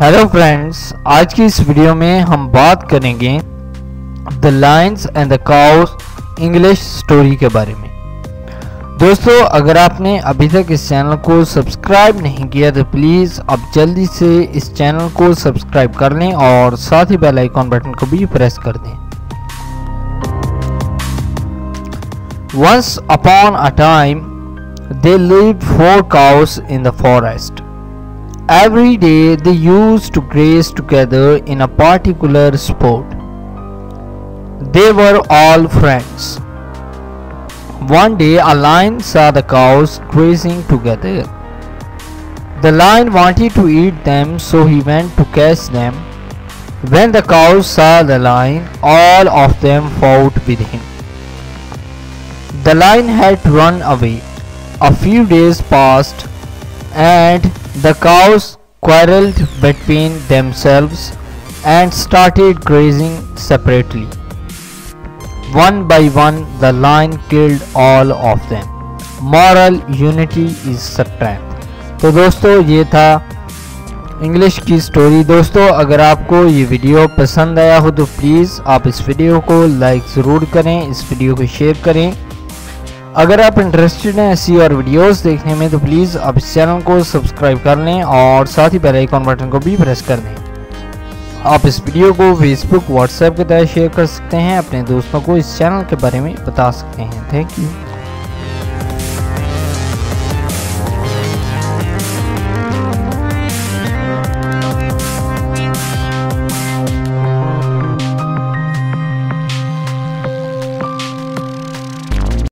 Hello friends, आज की इस वीडियो में हम बात करेंगे the Lions and the cows English story के बारे में। दोस्तों, अगर आपने अभी तक इस चैनल को सब्सक्राइब नहीं किया तो प्लीज़ अब जल्दी से इस चैनल को सब्सक्राइब कर लें और साथ ही बेल आइकॉन बटन को भी प्रेस कर दें। Once upon a time they lived 4 cows in the forest. Every day they used to graze together in a particular spot. They were all friends. One day a lion saw the cows grazing together. The lion wanted to eat them, so he went to catch them. When the cows saw the lion, all of them fought with him. The lion had to run away. A few days passed and the cows quarreled between themselves and started grazing separately. One by one the lion killed all of them. Moral: unity is strength. तो दोस्तों, ये था English की story. दोस्तों, अगर आपको ये video पसंद आया हो तो प्लीज़ आप इस वीडियो को लाइक ज़रूर करें, इस वीडियो को शेयर करें। अगर आप इंटरेस्टेड हैं ऐसी और वीडियोस देखने में तो प्लीज़ आप इस चैनल को सब्सक्राइब कर लें और साथ ही बेल आइकॉन बटन को भी प्रेस कर दें। आप इस वीडियो को फेसबुक, व्हाट्सएप के तहत शेयर कर सकते हैं, अपने दोस्तों को इस चैनल के बारे में बता सकते हैं। Thank you.